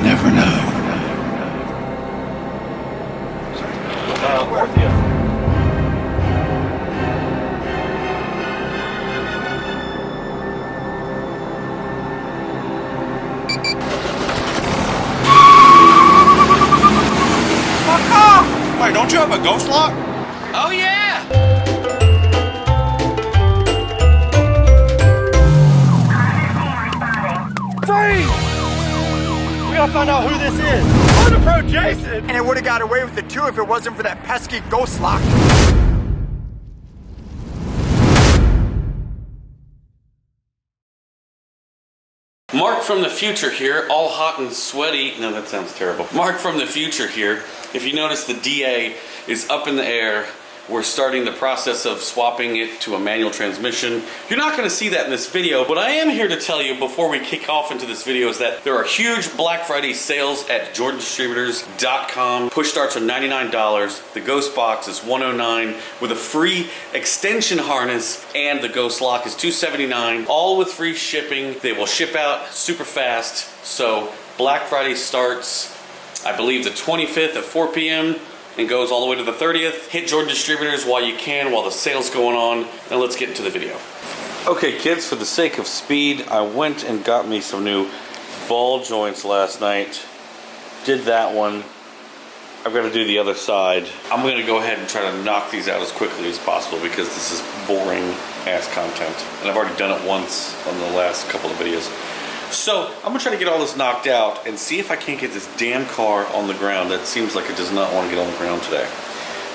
never know. Wait, don't you have a ghost lock? Oh yeah! Freeze! We gotta find out who this is. Motor Pro Jason! And it would have got away with it too if it wasn't for that pesky ghost lock. Mark from the future here, all hot and sweaty. No, that sounds terrible. Mark from the future here. If you notice, the DA is up in the air. We're starting the process of swapping it to a manual transmission. You're not going to see that in this video, but I am here to tell you before we kick off into this video is that there are huge Black Friday sales at jordandistributors.com. Push starts are $99. The Ghost Box is $109 with a free extension harness, and the Ghost Lock is $279, all with free shipping. They will ship out super fast. So Black Friday starts, I believe, the 25th at 4 p.m. and goes all the way to the 30th. Hit Jordan Distributors while you can, while the sale's going on. Now let's get into the video. Okay kids, for the sake of speed, I went and got me some new ball joints last night. Did that one. I've got to do the other side. I'm going to go ahead and try to knock these out as quickly as possible because this is boring ass content. And I've already done it once on the last couple of videos. So I'm gonna try to get all this knocked out and see if I can't get this damn car on the ground. That seems like it does not want to get on the ground today.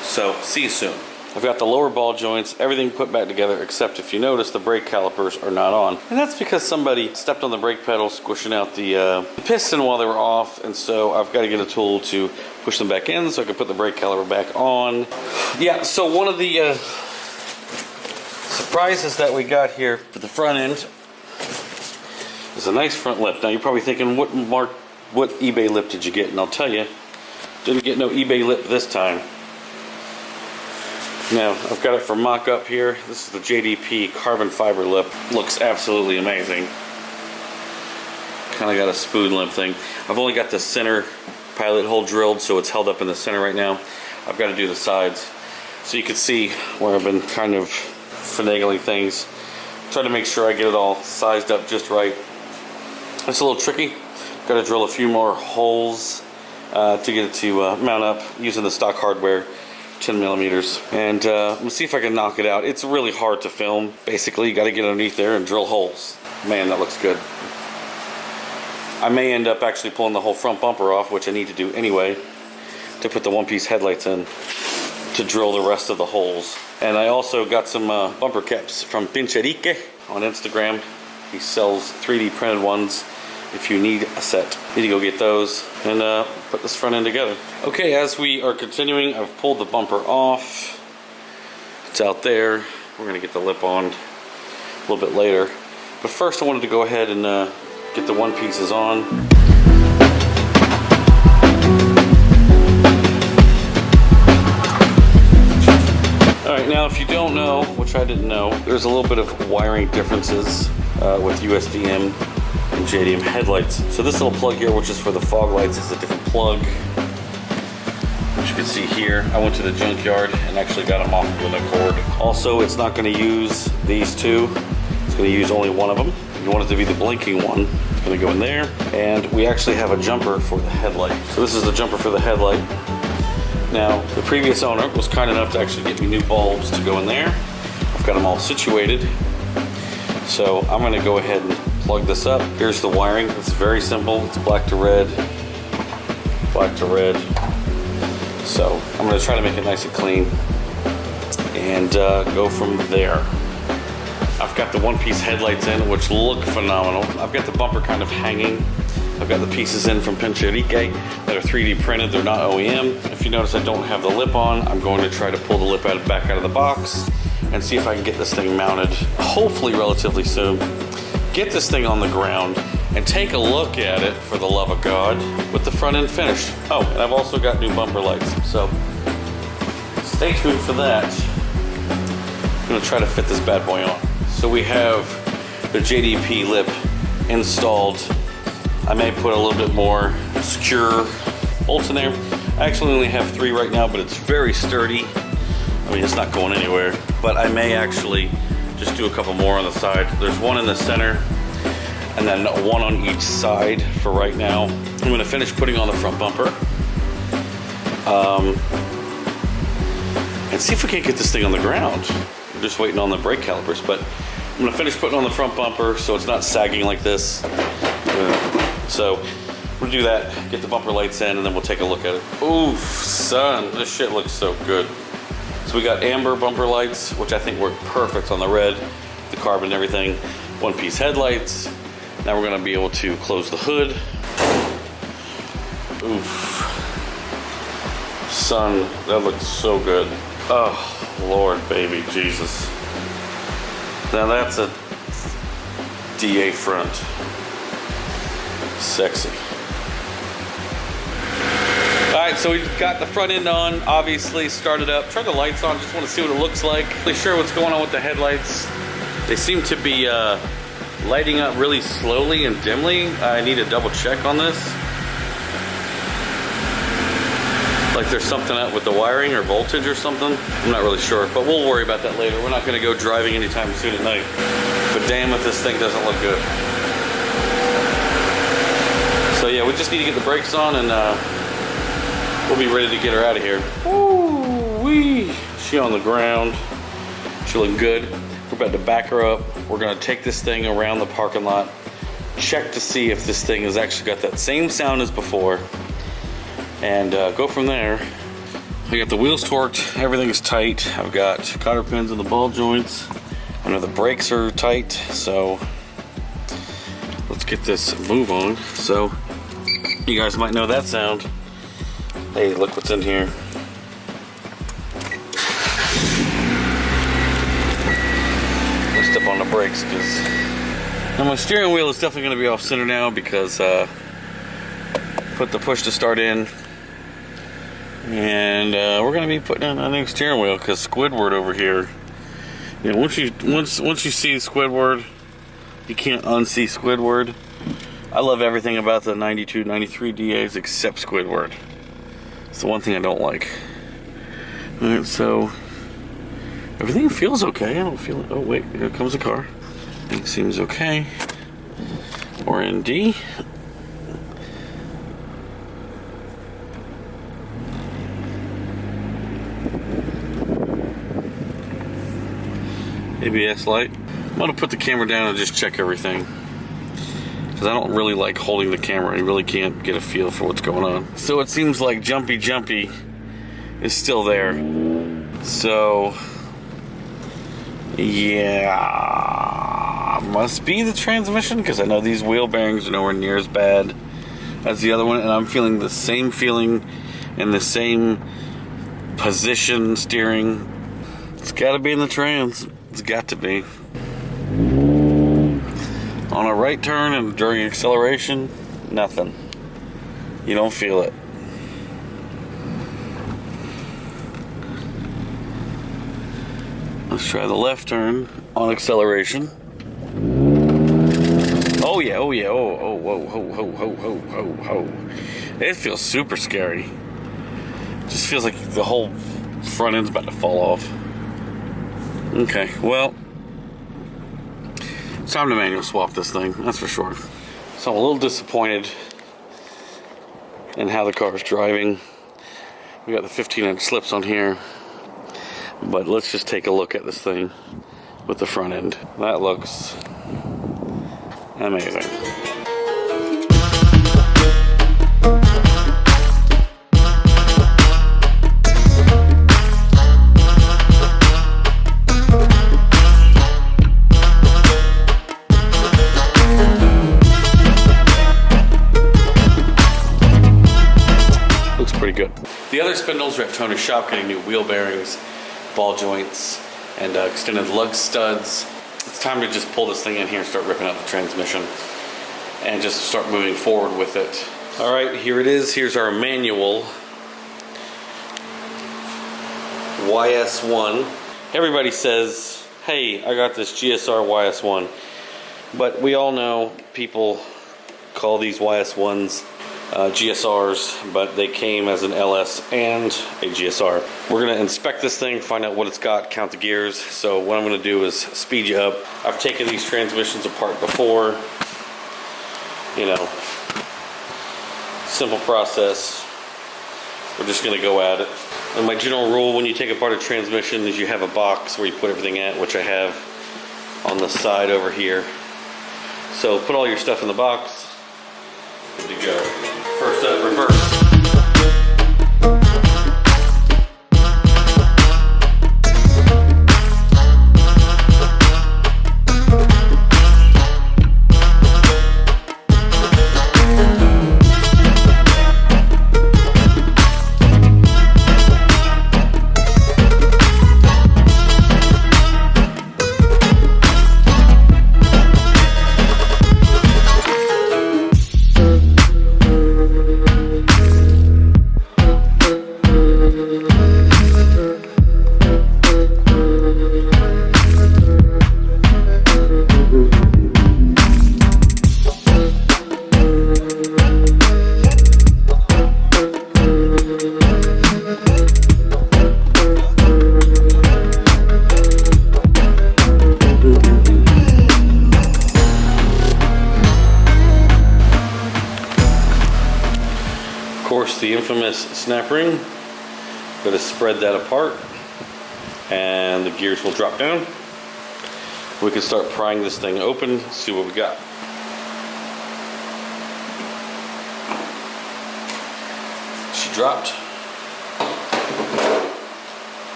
So see you soon. I've got the lower ball joints, everything put back together, except if you notice the brake calipers are not on. And that's because somebody stepped on the brake pedal, squishing out the piston while they were off. And so I've got to get a tool to push them back in so I can put the brake caliper back on. Yeah, so one of the surprises that we got here for the front end is a nice front lip. Now you're probably thinking, what eBay lip did you get? And I'll tell you, didn't get no eBay lip this time. Now I've got it for mock-up here. This is the JDP carbon fiber lip. Looks absolutely amazing. Kind of got a spoon lip thing. I've only got the center pilot hole drilled, so it's held up in the center right now. I've got to do the sides so you can see where I've been kind of finagling things. Try to make sure I get it all sized up just right. It's a little tricky. Got to drill a few more holes to get it to mount up using the stock hardware, 10 millimeters. And we'll see if I can knock it out. It's really hard to film. Basically, you got to get underneath there and drill holes. Man, that looks good. I may end up actually pulling the whole front bumper off, which I need to do anyway, to put the one-piece headlights in to drill the rest of the holes. And I also got some bumper caps from Pincherique on Instagram. He sells 3D printed ones. If you need a set, you need to go get those and put this front end together. Okay, as we are continuing, I've pulled the bumper off. It's out there. We're gonna get the lip on a little bit later. But first I wanted to go ahead and get the one pieces on. Alright, now if you don't know, which I didn't know, there's a little bit of wiring differences with USDM and JDM headlights. So this little plug here, which is for the fog lights, is a different plug. As you can see here, I went to the junkyard and actually got them off with a cord. Also, it's not going to use these two. It's going to use only one of them. If you want it to be the blinking one, it's going to go in there. And we actually have a jumper for the headlight. So this is the jumper for the headlight. Now, the previous owner was kind enough to actually get me new bulbs to go in there. I've got them all situated. So I'm going to go ahead and plug this up. Here's the wiring. It's very simple. It's black to red, black to red. So I'm going to try to make it nice and clean and go from there. I've got the one-piece headlights in, which look phenomenal. I've got the bumper kind of hanging. I've got the pieces in from Pincherique that are 3D printed. They're not OEM. If you notice I don't have the lip on, I'm going to try to pull the lip back out of the box and see if I can get this thing mounted, hopefully relatively soon. Get this thing on the ground and take a look at it, for the love of God, with the front end finished. Oh, and I've also got new bumper lights, so stay tuned for that. I'm gonna try to fit this bad boy on. So we have the JDP lip installed I may put a little bit more secure bolts in there. I actually only have 3 right now, but it's very sturdy. I mean, it's not going anywhere, but I may actually just do a couple more on the side. There's one in the center and then one on each side for right now. I'm gonna finish putting on the front bumper. And see if we can't get this thing on the ground. I'm just waiting on the brake calipers, but I'm gonna finish putting on the front bumper so it's not sagging like this. So we'll do that, get the bumper lights in, and then we'll take a look at it. Oof, son, this shit looks so good. So we got amber bumper lights, which I think work perfect on the red, the carbon and everything. One-piece headlights. Now we're gonna be able to close the hood. Oof. Son, that looks so good. Oh, Lord, baby, Jesus. Now that's a DA front. Sexy. All right, so we've got the front end on, obviously started up. Turn the lights on, just want to see what it looks like. Not really sure what's going on with the headlights. They seem to be lighting up really slowly and dimly. I need to double check on this. Like there's something up with the wiring or voltage or something. I'm not really sure, but we'll worry about that later. We're not gonna go driving anytime soon at night. But damn if this thing doesn't look good. So yeah, we just need to get the brakes on and we'll be ready to get her out of here. Ooh-wee. She on the ground. She looking good. We're about to back her up. We're gonna take this thing around the parking lot, check to see if this thing has actually got that same sound as before, and go from there. I got the wheels torqued, everything is tight. I've got cotter pins in the ball joints. I know the brakes are tight, so let's get this move on. So you guys might know that sound. Hey, look what's in here. I'll step on the brakes because now my steering wheel is definitely going to be off center now because put the push to start in. And we're gonna be putting in a new steering wheel because Squidward over here. You know, once you see Squidward, you can't unsee Squidward. I love everything about the 92, 93 DAs except Squidward. It's the one thing I don't like. All right, so everything feels okay. I don't feel it. Oh wait, here comes a car. Everything seems okay. Or in D. ABS light. I'm gonna put the camera down and just check everything because I don't really like holding the camera. You really can't get a feel for what's going on. So it seems like Jumpy is still there. So yeah, must be the transmission because I know these wheel bearings are nowhere near as bad as the other one, and I'm feeling the same feeling and the same position steering. It's got to be in the trans. It's got to be. On a right turn and during acceleration, nothing. You don't feel it. Let's try the left turn on acceleration. Oh yeah, oh yeah, oh, whoa, ho, ho, ho, ho, ho, ho. It feels super scary. It just feels like the whole front end's about to fall off. Okay, well, it's time to manual swap this thing, that's for sure. So I'm a little disappointed in how the car is driving. We got the 15-inch slips on here, but let's just take a look at this thing with the front end. That looks amazing. Good. The other spindles are at Tony's shop getting new wheel bearings, ball joints, and extended lug studs. It's time to just pull this thing in here and start ripping out the transmission and just start moving forward with it. All right, here it is. Here's our manual YS1. Everybody says, hey, I got this GSR YS1, but we all know people call these YS1s GSRs, but they came as an LS and a GSR. We're gonna inspect this thing, find out what it's got, count the gears. So what I'm gonna do is speed you up. I've taken these transmissions apart before. You know, simple process. We're just gonna go at it. And my general rule when you take apart a transmission is you have a box where you put everything at, which I have on the side over here. So put all your stuff in the box. Good to go. First up, reverse. The infamous snap ring. Got to spread that apart and the gears will drop down. We can start prying this thing open, see what we got. She dropped.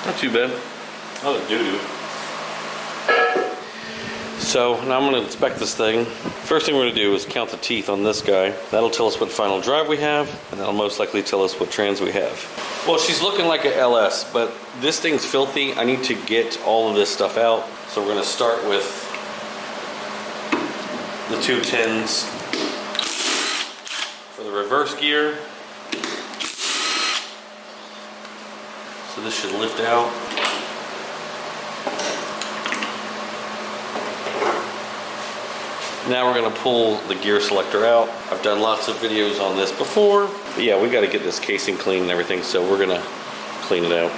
Not too bad. Oh, doo-doo. So now I'm going to inspect this thing. First thing we're going to do is count the teeth on this guy. That'll tell us what final drive we have, and that'll most likely tell us what trans we have. Well, she's looking like an LS, but this thing's filthy. I need to get all of this stuff out. So we're going to start with the 2 tins for the reverse gear. So this should lift out. Now we're going to pull the gear selector out. I've done lots of videos on this before. But yeah, we got to get this casing clean and everything, so we're going to clean it out.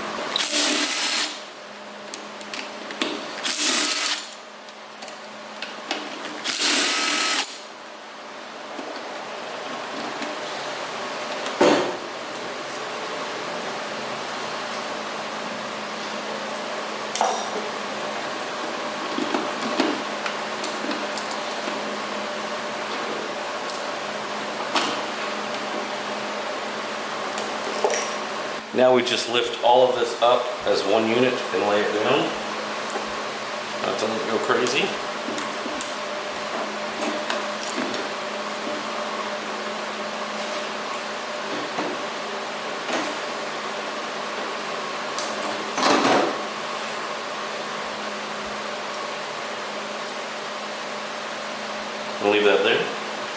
Now we just lift all of this up as one unit and lay it down. That doesn't go crazy. I'll leave that there.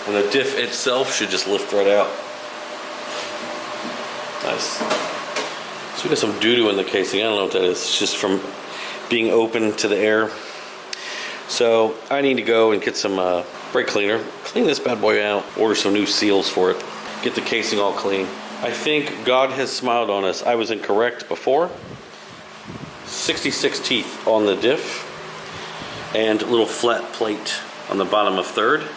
And the diff itself should just lift right out. Nice. So we got some doo-doo in the casing. I don't know what that is. It's just from being open to the air. So I need to go and get some brake cleaner, clean this bad boy out, order some new seals for it, get the casing all clean. I think God has smiled on us. I was incorrect before. 66 teeth on the diff and a little flat plate on the bottom of third.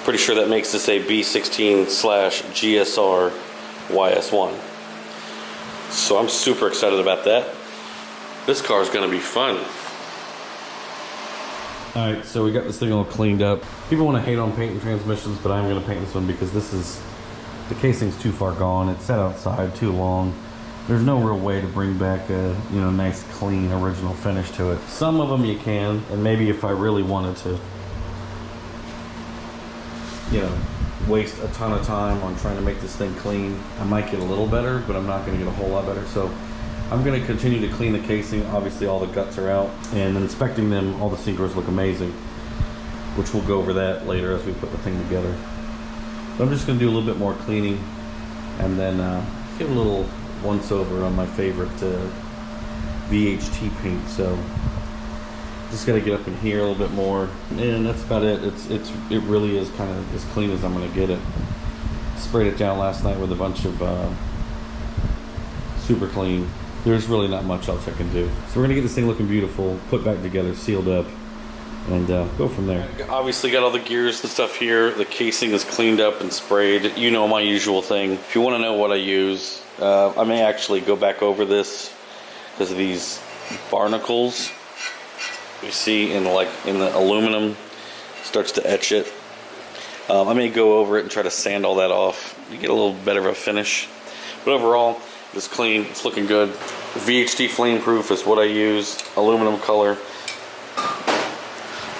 Pretty sure that makes this a B16/GSR YS1. So I'm super excited about that. This car is going to be fun. Alright, so we got this thing all cleaned up. People want to hate on painting transmissions, but I'm going to paint this one because the casing's too far gone. It's set outside too long. there's no real way to bring back a, you know, nice, clean, original finish to it. Some of them you can, and maybe if I really wanted to, you know, waste a ton of time on trying to make this thing clean, I might get a little better, but I'm not going to get a whole lot better. So I'm going to continue to clean the casing. Obviously all the guts are out, and inspecting them, all the synchros look amazing, which we'll go over that later as we put the thing together. So I'm just going to do a little bit more cleaning, and then give a little once over on my favorite VHT paint. So just got to get up in here a little bit more, and that's about it. It really is kind of as clean as I'm going to get it. Sprayed it down last night with a bunch of super clean. There's really not much else I can do. So we're going to get this thing looking beautiful, put back together, sealed up, and go from there. Obviously got all the gears and stuff here. The casing is cleaned up and sprayed. You know, my usual thing. If you want to know what I use, I may actually go back over this because of these barnacles you see in the aluminum. Starts to etch it. I may go over it and try to sand all that off. You get a little better of a finish. But overall, it's clean. It's looking good. VHT flame proof is what I use. Aluminum color.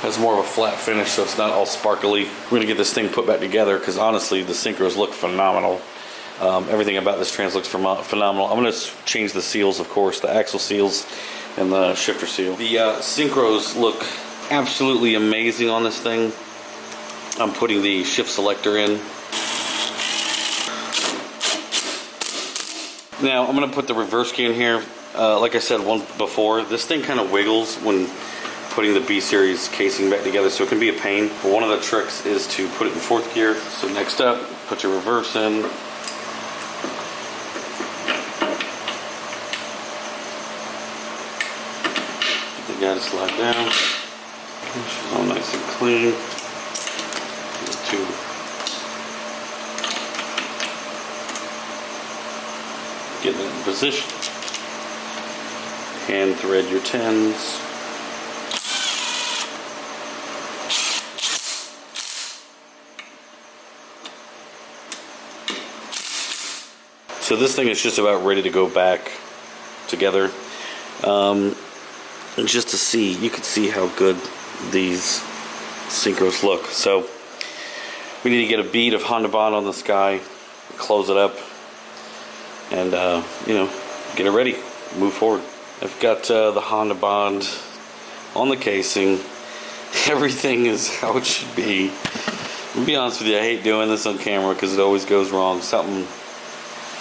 Has more of a flat finish, so it's not all sparkly. We're gonna get this thing put back together because honestly, the synchros look phenomenal. Everything about this trans looks phenomenal. I'm gonna change the seals, of course, the axle seals and the shifter seal. The synchros look absolutely amazing on this thing. I'm putting the shift selector in. Now I'm gonna put the reverse key in here. Like I said before, this thing kind of wiggles when putting the B series casing back together, so it can be a pain. But one of the tricks is to put it in fourth gear. So next up, put your reverse in. Get the guy to slide down. She's all nice and clean. Get it in position. Hand thread your 10s. So this thing is just about ready to go back together. And just to see, you can see how good these synchros look. So we need to get a bead of Honda Bond on this guy, close it up, and you know, get it ready, move forward. I've got the Honda Bond on the casing. Everything is how it should be. To be honest with you, I hate doing this on camera because it always goes wrong. Something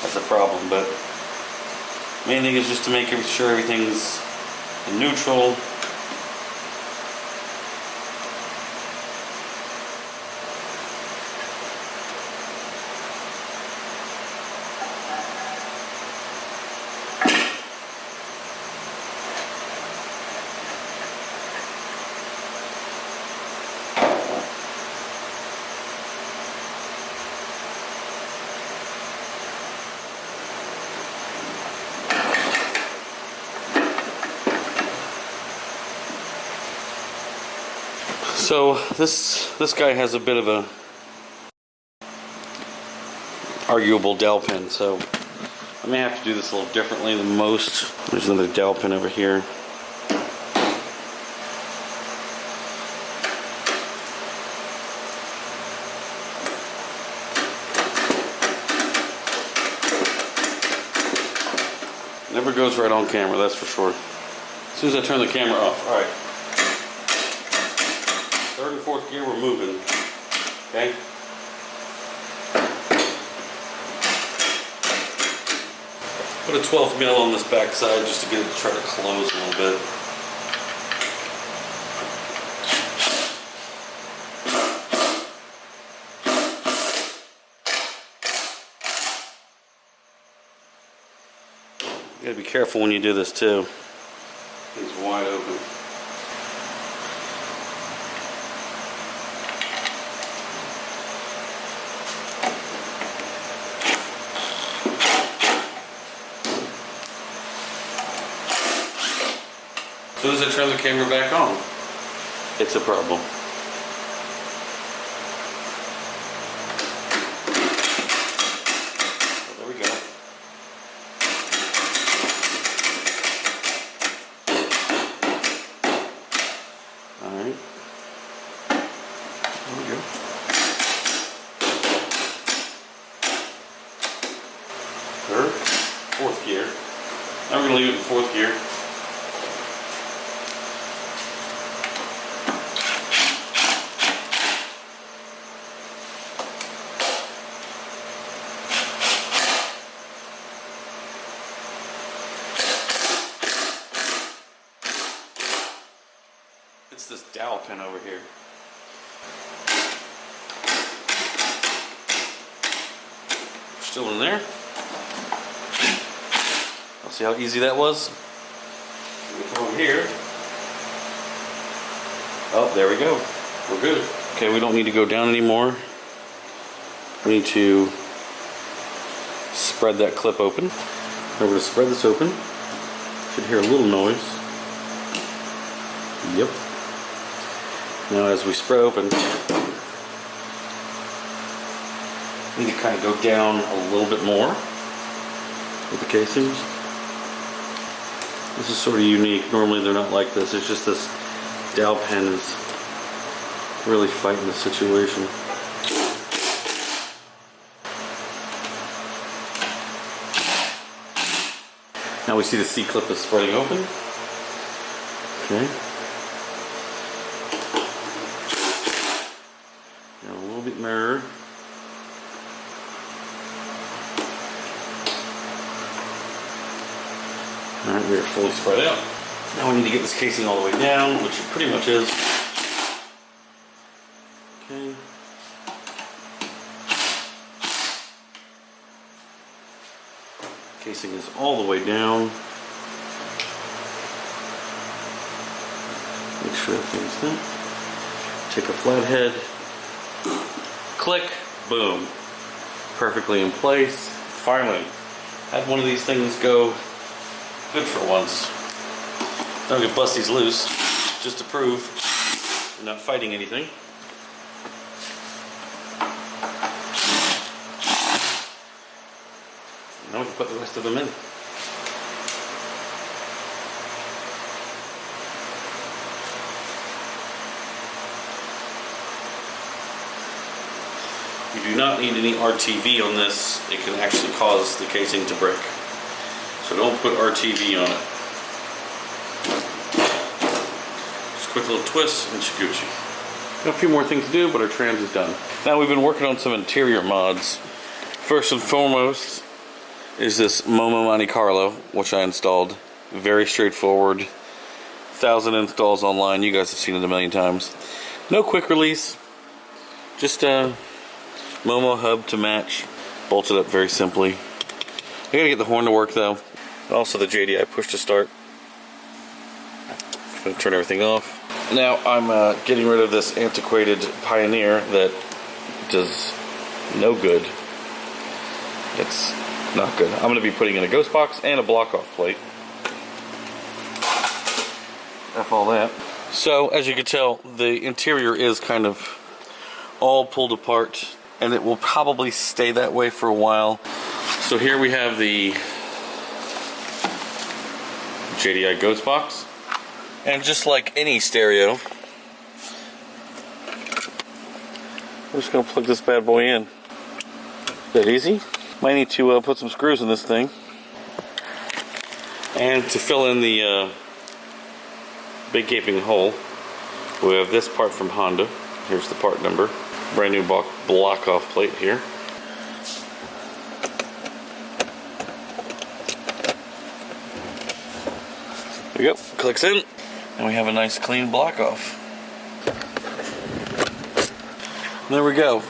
that's a problem, but main thing is just to make sure everything's in neutral. So this guy has a bit of a arguable dowel pin, so I may have to do this a little differently than most. There's another dowel pin over here. Never goes right on camera, that's for sure. As soon as I turn the camera off. All right. Third and fourth gear, we're moving. Okay. Put a 12th mil on this back side just to get it to try to close a little bit. You gotta be careful when you do this too. It's wide open. As soon as I turn the camera back on, it's a problem. Oh, there we go. gonna leave it in fourth gear. It's this dowel pin over here. Still in there. I'll see how easy that was. Over here. Oh, there we go. We're good. Okay, we don't need to go down anymore. We need to spread that clip open. We're going to spread this open. Should hear a little noise. Yep. Now as we spread open, we need to kind of go down a little bit more with the casings. This is sort of unique. Normally they're not like this. It's just this dowel pin is really fighting the situation. Now we see the C-clip is spreading open. Okay. Now a little bit mirror. Alright, we are fully spread out. Now we need to get this casing all the way down, which it pretty much is. Okay. Casing is all the way down. Make sure everything's there. Take a flathead. Click, boom. Perfectly in place. Finally, had one of these things go good for once. Don't get busties loose, just to prove you're not fighting anything. Now we can put the rest of them in. You do not need any RTV on this. It can actually cause the casing to break. So don't put RTV on it. Just a quick little twist and Gucci. Got a few more things to do, but our trans is done. Now we've been working on some interior mods. First and foremost is this Momo Monte Carlo, which I installed. Very straightforward. 1,000 installs online. You guys have seen it a million times. No quick release. Just a Momo hub to match. Bolted up very simply. I gotta get the horn to work though. Also the JDI push to start. I'm gonna turn everything off. Now I'm getting rid of this antiquated Pioneer that does no good. It's not good. I'm gonna be putting in a ghost box and a block off plate. F all that. So as you can tell, the interior is kind of all pulled apart, and it will probably stay that way for a while. So here we have the JDI ghost box, and just like any stereo, we're just gonna plug this bad boy in. That easy? Might need to put some screws in this thing, and to fill in the big gaping hole, we have this part from Honda. Here's the part number. Brand new block off plate here. There we go, clicks in, and we have a nice clean block off. There we go,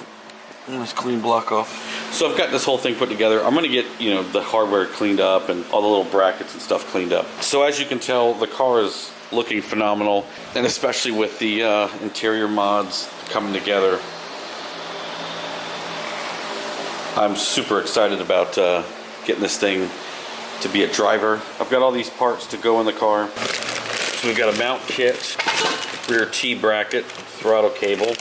nice clean block off. So I've got this whole thing put together. I'm gonna get, the hardware cleaned up and all the little brackets and stuff cleaned up. So as you can tell, the car is looking phenomenal, and especially with the interior mods coming together, I'm super excited about getting this thing to be a driver. I've got all these parts to go in the car. So we've got a mount kit, rear T bracket, throttle cable.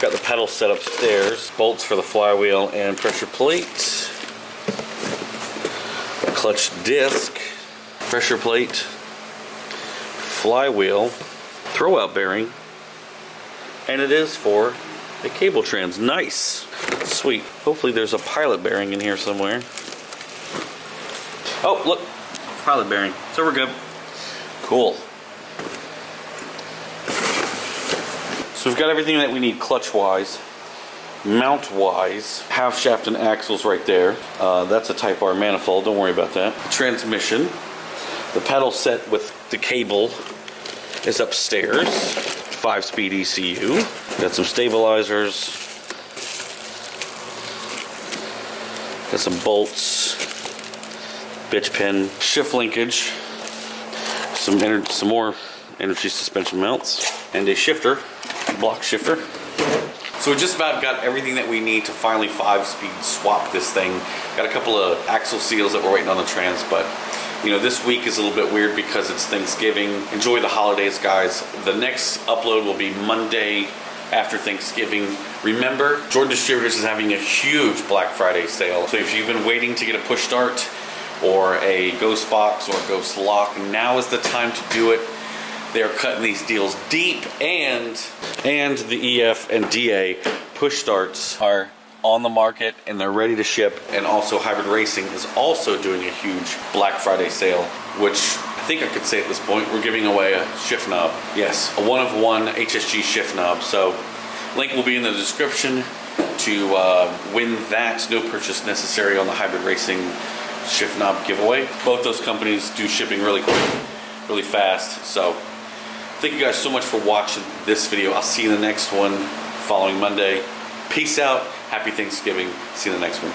Got the pedal set upstairs, bolts for the flywheel and pressure plate, a clutch disc, pressure plate, flywheel, throwout bearing, and it is for a cable trans. Nice, sweet. Hopefully there's a pilot bearing in here somewhere. Oh, look, pilot bearing. So we're good. Cool. So we've got everything that we need clutch-wise, mount-wise, half shaft and axles right there. That's a Type R manifold, don't worry about that. Transmission. The pedal set with the cable is upstairs. 5-speed ECU. Got some stabilizers. Got some bolts. Bitch pin. Shift linkage. Some more energy suspension mounts. And a shifter. Block shifter. So we just about got everything that we need to finally 5-speed swap this thing. Got a couple of axle seals that we're waiting on the trans, but you know, this week is a little bit weird because it's Thanksgiving. Enjoy the holidays, guys. The next upload will be Monday after Thanksgiving. Remember, Jordan Distributors is having a huge Black Friday sale. So if you've been waiting to get a push start or a ghost box or a ghost lock, now is the time to do it. They're cutting these deals deep, and the EF and DA push starts are on the market and they're ready to ship. And also Hybrid Racing is also doing a huge Black Friday sale, which I think I could say at this point, we're giving away a shift knob. Yes, a 1-of-1 HSG shift knob. So link will be in the description to win that. No purchase necessary on the Hybrid Racing shift knob giveaway. Both those companies do shipping really quick, really fast. So thank you guys so much for watching this video. I'll see you in the next one following Monday. Peace out. Happy Thanksgiving. See you in the next one.